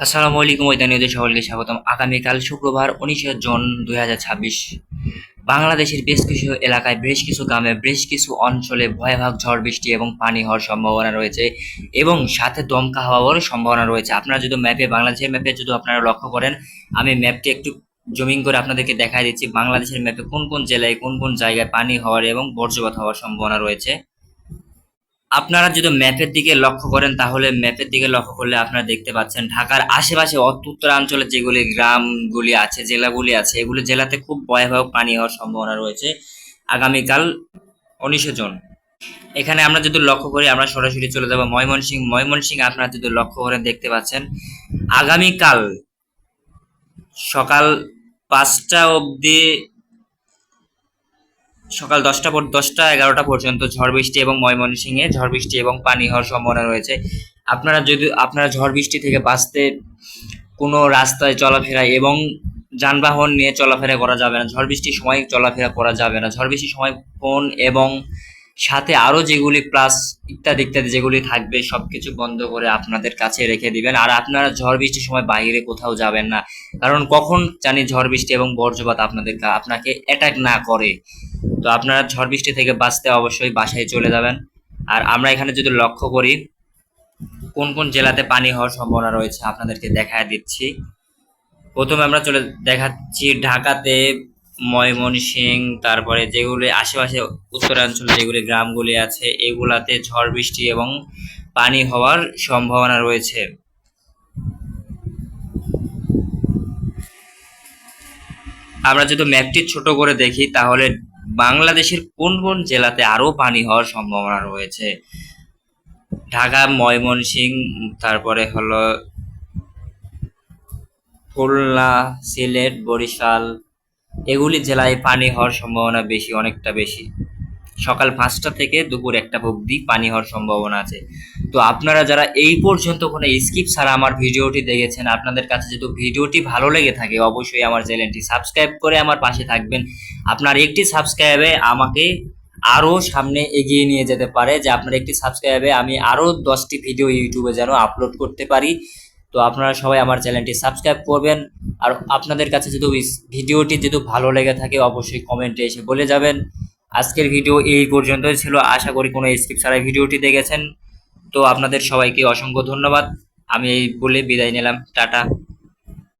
আসসালামু আলাইকুম ওইদানীয়দের সকলকে স্বাগতম। আগামীকাল শুক্রবার 19 জুন 2026 বাংলাদেশের বেশ কিছু এলাকায়, বেশ কিছু গ্রামে, বেশ কিছু অঞ্চলে ভয়াবহ ঝড় বৃষ্টি এবং পানি হওয়ার সম্ভাবনা রয়েছে এবং সাথে দমকা হাওয়ারও সম্ভাবনা রয়েছে। আপনারা যদি বাংলাদেশের ম্যাপে যদি আপনারা লক্ষ্য করেন, আমি ম্যাপটি একটু জুমিং করে আপনাদেরকে দেখাই দিচ্ছি বাংলাদেশের ম্যাপে কোন কোন জেলায় কোন কোন জায়গায় পানি হওয়ার এবং বজ্রপাত হওয়ার সম্ভাবনা রয়েছে। আপনারা যদি ম্যাপের দিকে লক্ষ্য করেন, তাহলে ম্যাপের দিকে লক্ষ্য করলে আপনারা দেখতে পাচ্ছেন ঢাকার আশেপাশে উত্তরাঞ্চলে যেগুলি গ্রামগুলি আছে, জেলাগুলি আছে, এগুলি জেলাতে খুব ভয়াবহ পানি হওয়ার সম্ভাবনা রয়েছে আগামীকাল 19 জুন। এখানে আমরা যদি লক্ষ্য করি, আমরা সরাসরি চলে যাব ময়মনসিংহ। ময়মনসিংহ আপনারা যদি লক্ষ্য করেন দেখতে পাচ্ছেন আগামীকাল সকাল 5টা অবধি, সকাল 10টা 11টা পর্যন্ত ঝড় বৃষ্টি এবং ময়মনসিংহে ঝড় বৃষ্টি এবং পানি হওয়ার সম্ভাবনা রয়েছে। আপনারা ঝড় বৃষ্টি থেকে বাঁচতে কোনো রাস্তায় চলাফেরা এবং যানবাহন নিয়ে চলাফেরা করা যাবে না। ঝড় বৃষ্টির সময় চলাফেরা করা যাবে না। ঝড় বৃষ্টির সময় ফোন এবং সাথে আরো যেগুলি প্লাস ইত্যাদি ইত্যাদি যেগুলি থাকবে সবকিছু বন্ধ করে আপনাদের কাছে রেখে দিবেন। আর আপনারা ঝড় বৃষ্টির সময় বাইরে কোথাও যাবেন না, কারণ কখন জানি ঝড় বৃষ্টি এবং বজ্রপাত আপনাকে অ্যাটাক না করে। তো আপনারা ঝড় বৃষ্টি থেকে বাঁচতে অবশ্যই বাসায় চলে যাবেন। আর আমরা এখানে যদি লক্ষ্য করি কোন কোন জেলাতে পানি হওয়ার সম্ভাবনা রয়েছে আপনাদেরকে দেখায় দিচ্ছি। প্রথমে আমরা চলে দেখাচ্ছি ঢাকাতে, ময়মনসিংহ, তারপরে যেগুলি আশেপাশে উত্তরাঞ্চলে যেগুলি গ্রামগুলি আছে এগুলাতে ঝড় বৃষ্টি এবং পানি হওয়ার সম্ভাবনা রয়েছে। আমরা যদি ম্যাপটি ছোট করে দেখি, তাহলে বাংলাদেশের কোন কোন জেলাতে আরো পানি হওয়ার সম্ভাবনা রয়েছে। ঢাকা, ময়মনসিংহ, তারপরে হলো খুলনা, সিলেট, বরিশাল, এগুলি জেলায় পানি হওয়ার সম্ভাবনা বেশি, অনেকটা বেশি। সকাল 5টা থেকে দুপুর 1টা অবধি পানি হওয়ার সম্ভাবনা আছে। তো আপনারা যারা এই পর্যন্ত কোনো স্কিপ ছাড়া আমার ভিডিওটি দেখেছেন, আপনাদের কাছে যদি ভিডিওটি ভালো লেগে থাকে অবশ্যই আমার চ্যানেলটি সাবস্ক্রাইব করে আমার পাশে থাকবেন। আপনার একটি সাবস্ক্রাইবে আমাকে আরও সামনে এগিয়ে নিয়ে যেতে পারে, যে আপনার একটি সাবস্ক্রাইবে আমি আরও 10টি ভিডিও ইউটিউবে যেন আপলোড করতে পারি। তো আপনারা সবাই আমার চ্যানেলটি সাবস্ক্রাইব করবেন। আর আপনাদের কাছে যদি ভিডিওটি যদি ভালো লেগে থাকে অবশ্যই কমেন্টে এসে বলে যাবেন। আজকের ভিডিও এই পর্যন্তই ছিল। আশা করি কোনো স্কিপ ছাড়াই ভিডিওটি দেখেছেন। তো আপনাদের সবাইকে অসংখ্য ধন্যবাদ। আমি এই বলে বিদায় নিলাম। টাটা।